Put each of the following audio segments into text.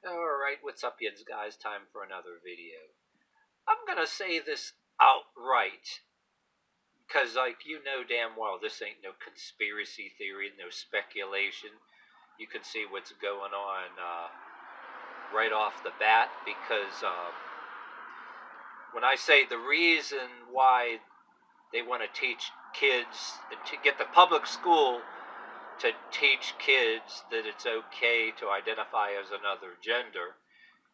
Alright, what's up, yins guys? Time for another video. I'm gonna say this outright, because, damn well, this ain't no conspiracy theory, no speculation. You can see what's going on right off the bat, because when I say the reason why they want to teach kids, to get the public school to teach kids that it's okay to identify as another gender,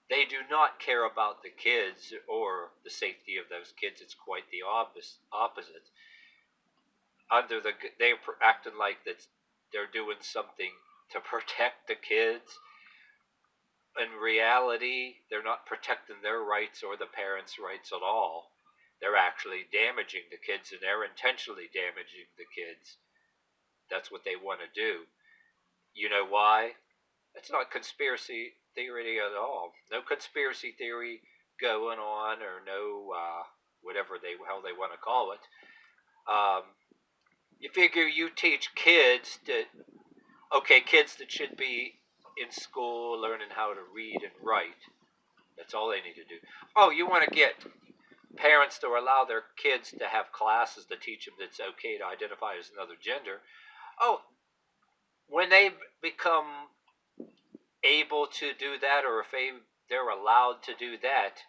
they do not care about the kids or the safety of those kids. It's quite the opposite. They're acting like that they're doing something to protect the kids. In reality, they're not protecting their rights or the parents' rights at all. They're actually damaging the kids, and they're intentionally damaging the kids. That's what they want to do. You know why? It's not conspiracy theory at all. No conspiracy theory going on, or no whatever how they want to call it. You figure you teach kids kids that should be in school learning how to read and write. That's all they need to do. Oh, you want to get parents to allow their kids to have classes to teach them that it's okay to identify as another gender. Oh, when they become able to do that, or if they're allowed to do that,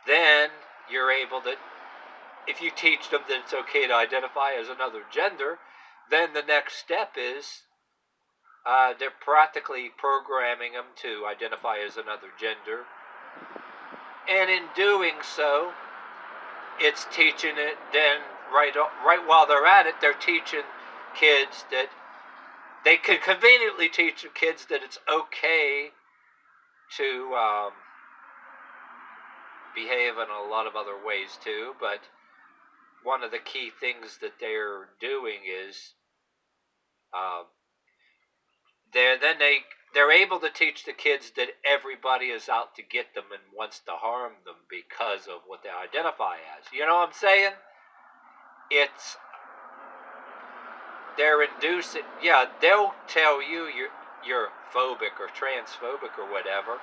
then you're able to, if you teach them that it's okay to identify as another gender, then the next step is they're practically programming them to identify as another gender. And in doing so, it's teaching it then, right while they're at it, they're teaching kids that they can conveniently teach kids that it's okay to behave in a lot of other ways too. But one of the key things that they're doing is they're able to teach the kids that everybody is out to get them and wants to harm them because of what they identify as. You know what I'm saying? They're inducing. Yeah, they'll tell you you're phobic or transphobic or whatever,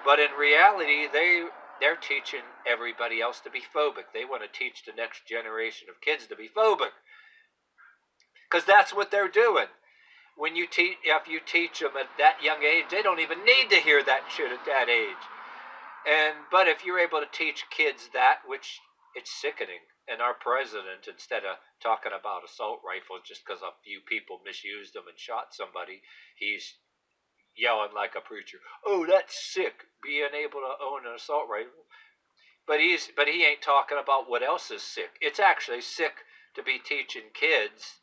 but in reality, they're teaching everybody else to be phobic. They want to teach the next generation of kids to be phobic, because that's what they're doing. If you teach them at that young age, they don't even need to hear that shit at that age. But if you're able to teach kids that, which it's sickening. And our president, instead of talking about assault rifles just because a few people misused them and shot somebody, he's yelling like a preacher, "Oh, that's sick, being able to own an assault rifle." But he ain't talking about what else is sick. It's actually sick to be teaching kids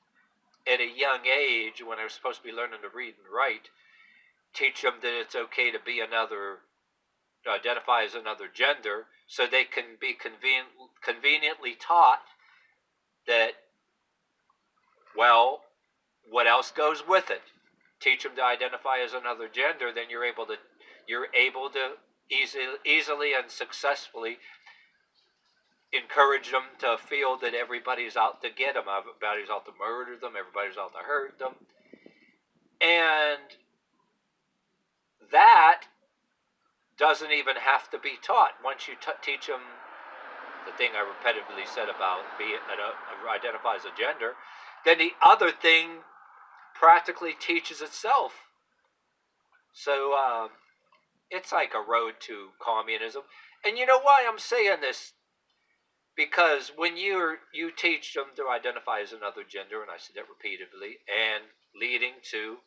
at a young age, when they're supposed to be learning to read and write, teach them that it's okay to be to identify as another gender, so they can be conveniently taught that, well, what else goes with it? Teach them to identify as another gender, then you're able to easily and successfully encourage them to feel that everybody's out to get them, everybody's out to murder them, everybody's out to hurt them. And that doesn't even have to be taught. Once you teach them the thing I repetitively said about identify as a gender, then the other thing practically teaches itself. So it's like a road to communism. And you know why I'm saying this? Because when you teach them to identify as another gender, and I said that repeatedly, and leading to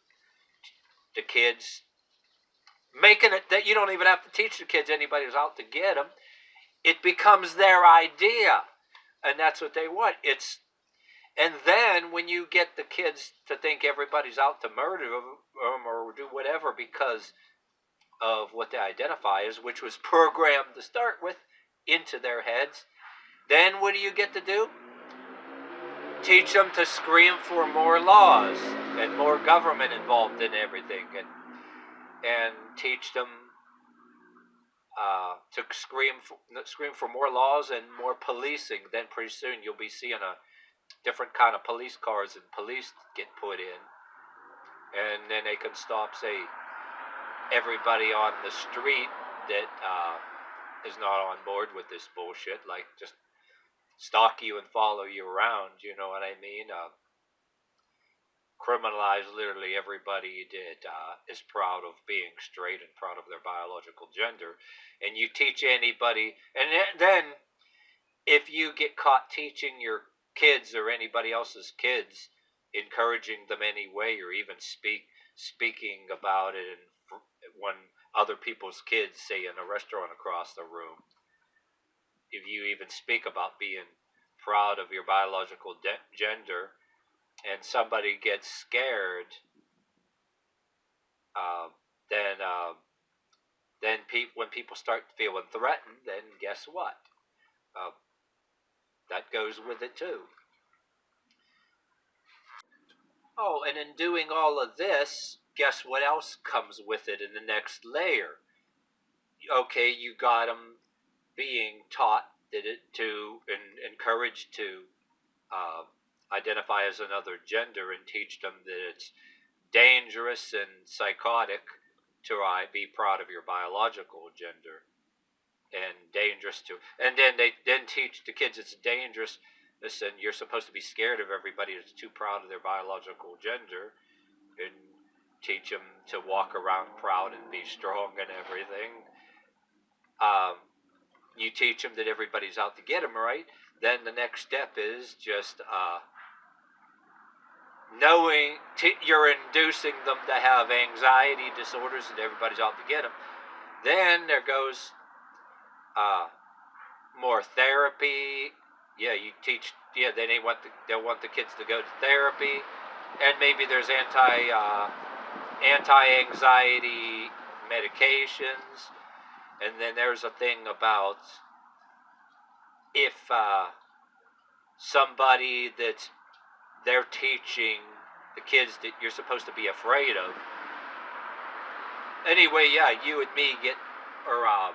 the kids making it that you don't even have to teach the kids anybody's out to get them, it becomes their idea, and that's what they want. And then when you get the kids to think everybody's out to murder them or do whatever because of what they identify as, which was programmed to start with into their heads, then what do you get to do? Teach them to scream for more laws and more government involved in everything, and teach them to scream for more laws and more policing. Then pretty soon you'll be seeing a different kind of police cars and police get put in, and then they can stop, say, everybody on the street that is not on board with this bullshit, like just stalk you and follow you around. You know what I mean? Criminalize literally everybody that is proud of being straight and proud of their biological gender. And you teach anybody, and then if you get caught teaching your kids or anybody else's kids, encouraging them anyway, or even speaking about it, and when other people's kids, say in a restaurant across the room, if you even speak about being proud of your biological gender, and somebody gets scared, um, then when people start feeling threatened, then guess what? Uh, that goes with it too. Oh, and in doing all of this, guess what else comes with it in the next layer? Okay, you got them being taught and encouraged to uh, identify as another gender, and teach them that it's dangerous and psychotic to be proud of your biological gender, and dangerous to, and then they then teach the kids it's dangerous. Listen, you're supposed to be scared of everybody that's too proud of their biological gender, and teach them to walk around proud and be strong and everything. Um, you teach them that everybody's out to get them, right? Then the next step is just knowing you're inducing them to have anxiety disorders and everybody's out to get them. Then there goes more therapy. Yeah, you teach. Yeah, then they'll want the kids to go to therapy, and maybe there's anti-anxiety medications. And then there's a thing about if somebody they're teaching the kids that you're supposed to be afraid of. Anyway, yeah, you and me get are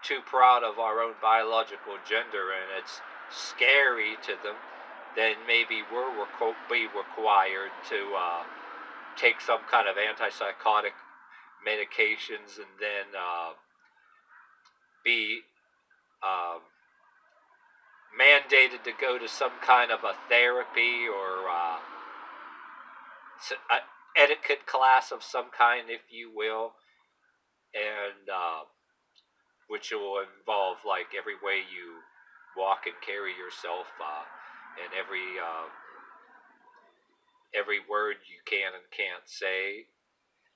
too proud of our own biological gender, and it's scary to them. Then maybe we're be required to take some kind of antipsychotic medications, and then be mandated to go to some kind of a therapy or etiquette class of some kind, if you will, and which will involve like every way you walk and carry yourself, and every word you can and can't say.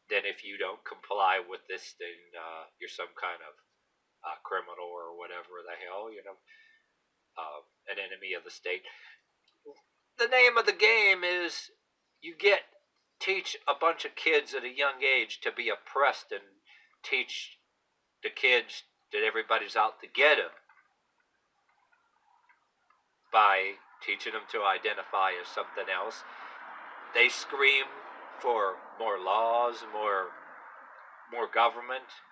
Then if you don't comply with this, then you're some kind of criminal or whatever the hell, an enemy of the state. The name of the game is you teach a bunch of kids at a young age to be oppressed, and teach the kids that everybody's out to get them by teaching them to identify as something else. They scream for more laws, more government,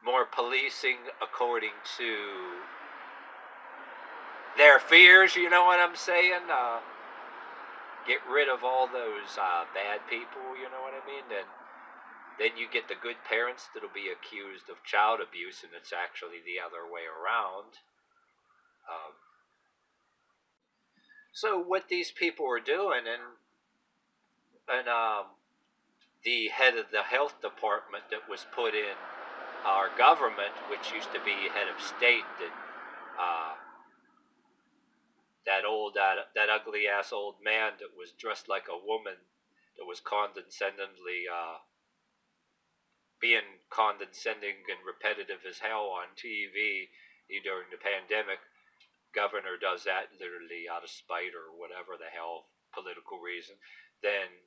more policing according to their fears. You know what I'm saying? Get rid of all those bad people. You know what I mean? Then you get the good parents that'll be accused of child abuse, and it's actually the other way around. So what these people are doing, and the head of the health department that was put in our government, which used to be head of state, that ugly ass old man that was dressed like a woman, that was condescendingly being condescending and repetitive as hell on TV during the pandemic. Governor does that literally out of spite or whatever the hell political reason, then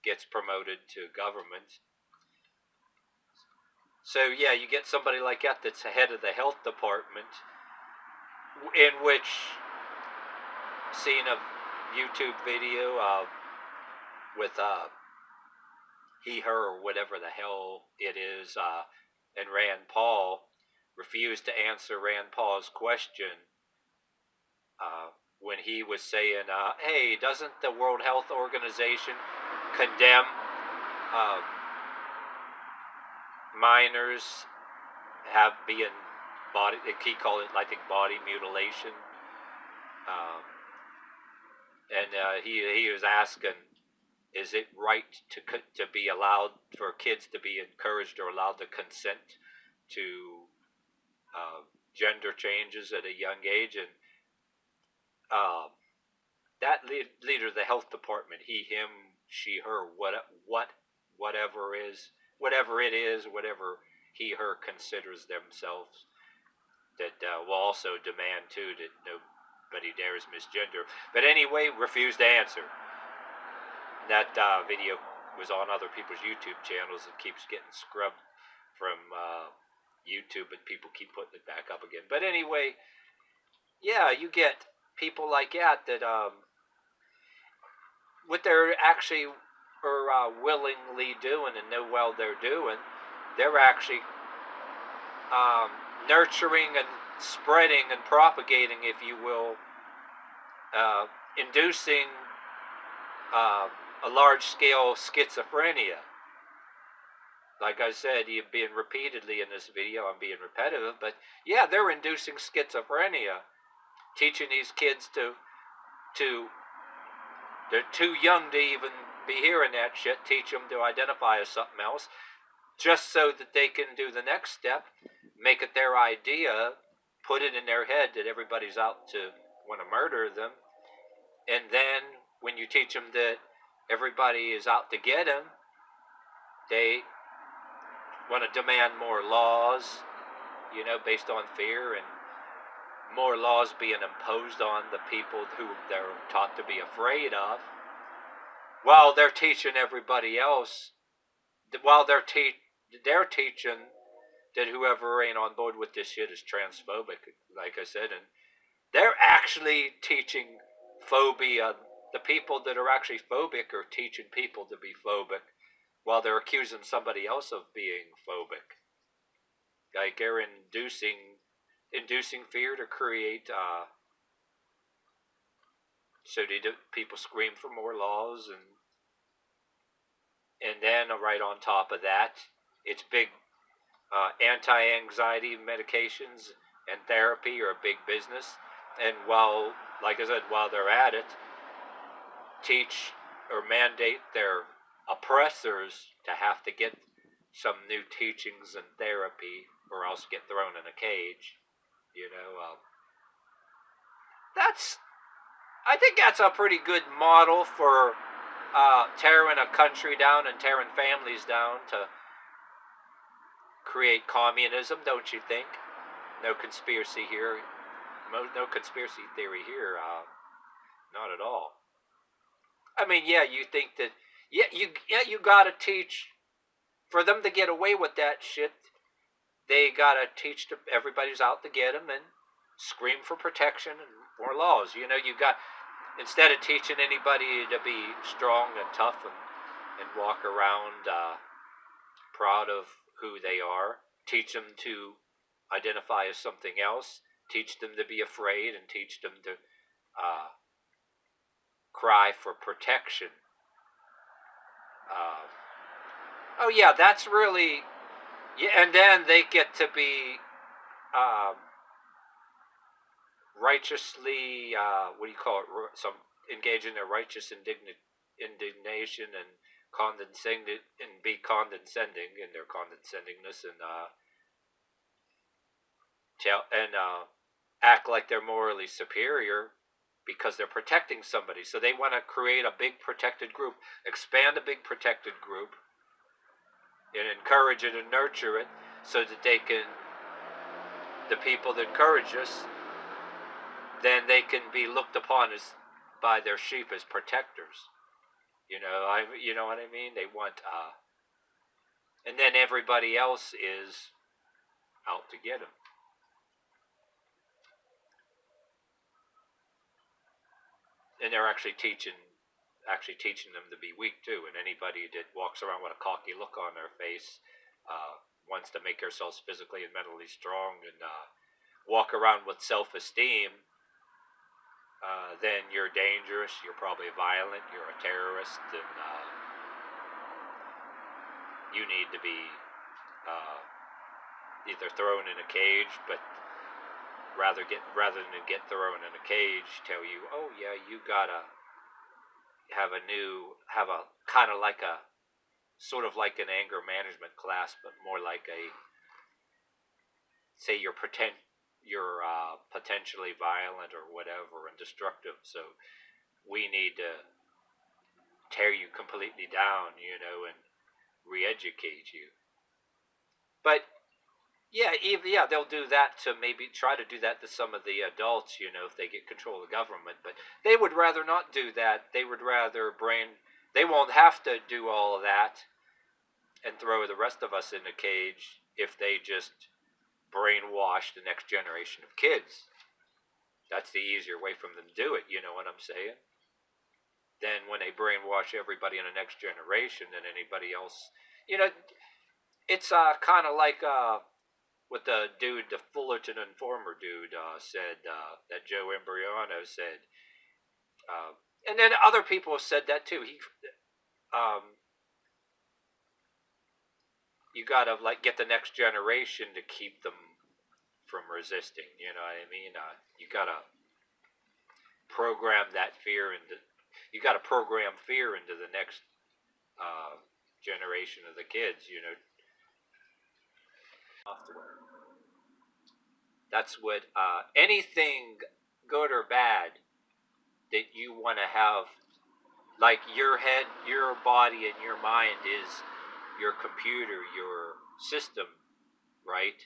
gets promoted to government. So yeah, you get somebody like that that's the head of the health department, in which seen a YouTube video with he, her, or whatever the hell it is, and Rand Paul refused to answer Rand Paul's question when he was saying, hey, doesn't the World Health Organization condemn minors have being body, he called it, I think, body mutilation. Um, and he was asking, is it right to be allowed for kids to be encouraged or allowed to consent to gender changes at a young age? And uh, that leader of the health department, he, him, she, her, whatever it is, whatever he, her considers themselves, that will also demand too that nobody dares misgender. But anyway, refused to answer. That video was on other people's YouTube channels. It keeps getting scrubbed from YouTube, but people keep putting it back up again. But anyway, yeah, you get people like that what they're actually or willingly doing and know well they're doing, they're actually nurturing and spreading and propagating, if you will, inducing a large-scale schizophrenia. Like I said, you've been repeatedly in this video, I'm being repetitive, but yeah, they're inducing schizophrenia, teaching these kids they're too young to even be hearing that shit, teach them to identify as something else, just so that they can do the next step, make it their idea, put it in their head that everybody's out to want to murder them, and then when you teach them that everybody is out to get them, they want to demand more laws, based on fear, and more laws being imposed on the people who they're taught to be afraid of, while they're teaching everybody else, while they're teaching that whoever ain't on board with this shit is transphobic, like I said, and they're actually teaching phobia. The people that are actually phobic are teaching people to be phobic, while they're accusing somebody else of being phobic. Like they're inducing fear to create, so people scream for more laws, and then right on top of that, it's big anti-anxiety medications and therapy are a big business. And like I said, while they're at it, teach or mandate their oppressors to have to get some new teachings and therapy, or else get thrown in a cage. I think that's a pretty good model for tearing a country down and tearing families down to create communism, don't you think? No conspiracy here. No conspiracy theory here. Not at all. I mean, yeah, you think that, you gotta teach, for them to get away with that shit, they gotta teach everybody's out to get them and scream for protection and more laws. You got, instead of teaching anybody to be strong and tough and walk around proud of who they are, teach them to identify as something else, teach them to be afraid, and teach them to cry for protection. Oh yeah, that's really, yeah, and then they get to be righteously, what do you call it? Engage in their righteous indignation and condescending, and be condescending in their condescendingness, and act like they're morally superior because they're protecting somebody. So they want to create a big protected group, expand a big protected group, and encourage it and nurture it, so that the people that encourage us, then they can be looked upon by their sheep as protectors. You know what I mean? They want, and then everybody else is out to get them. And they're actually teaching them to be weak too. And anybody that walks around with a cocky look on their face wants to make themselves physically and mentally strong and walk around with self-esteem, then you're dangerous. You're probably violent. You're a terrorist, and you need to be uh, either thrown in a cage, but rather than get thrown in a cage, tell you, oh yeah, you gotta have a kind of like a sort of like an anger management class, but more like a, say you're potentially violent or whatever and destructive, so we need to tear you completely down, and re-educate you. But yeah, they'll do that to maybe try to do that to some of the adults, if they get control of the government. But they would rather not do that. They would rather They won't have to do all of that and throw the rest of us in a cage if they just brainwash the next generation of kids. That's the easier way for them to do it. You know what I'm saying? Then when they brainwash everybody in the next generation, then anybody else, you know, it's kind of like what the dude, the Fullerton Informer dude, said, that Joe Imbriano said, uh, and then other people have said that too. Um, you gotta like get the next generation to keep them from resisting. You know what I mean? You gotta program that fear into. You gotta program fear into the next generation of the kids. Software. That's what anything good or bad that you want to have, like your head, your body, and your mind is your computer, your system, right?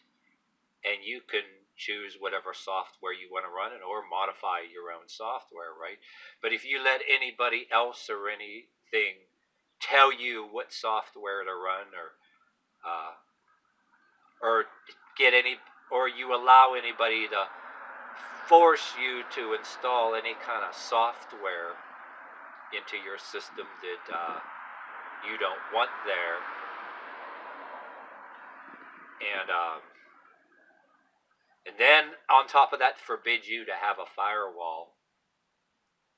And you can choose whatever software you want to run it or modify your own software, right? But if you let anybody else or anything tell you what software to run, uh, or get any, or you allow anybody to force you to install any kind of software into your system that you don't want there, and then on top of that, forbid you to have a firewall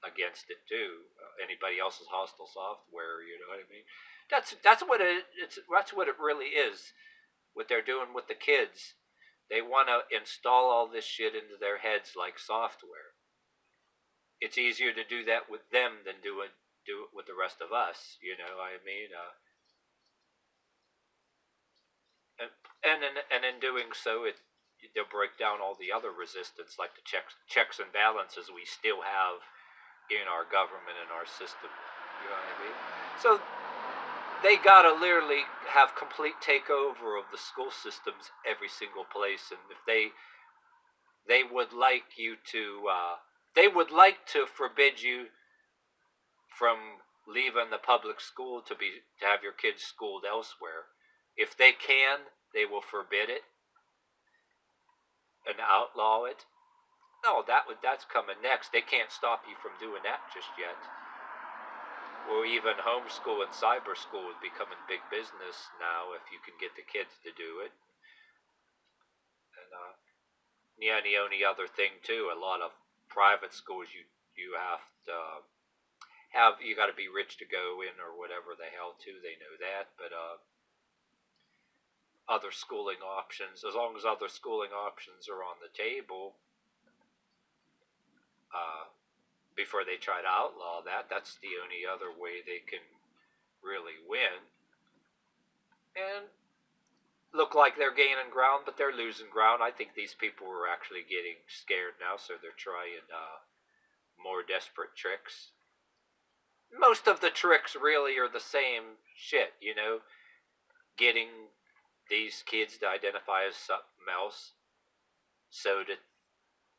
against it too. Anybody else's hostile software, you know what I mean? That's what it really is. What they're doing with the kids, they want to install all this shit into their heads like software. It's easier to do that with them than do it with the rest of us. You know what I mean? And in doing so, they'll break down all the other resistance, like the checks and balances we still have in our government and our system. You know what I mean? So they gotta literally have complete takeover of the school systems every single place, and if they would like you to they would like to forbid you from leaving the public school to have your kids schooled elsewhere. If they can, they will forbid it and outlaw it. No, that's coming next. They can't stop you from doing that just yet. Or even homeschool and cyber school is becoming big business now if you can get the kids to do it. And yeah, the only other thing too, a lot of private schools you have to you got to be rich to go in or whatever the hell too. They know that, but other schooling options, as long as other schooling options are on the table, uh, before they try to outlaw that, that's the only other way they can really win. And look like they're gaining ground, but they're losing ground. I think these people are actually getting scared now, so they're trying more desperate tricks. Most of the tricks really are the same shit, getting these kids to identify as something else so that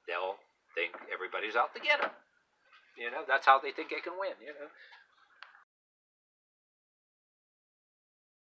they'll think everybody's out to get them. That's how they think they can win.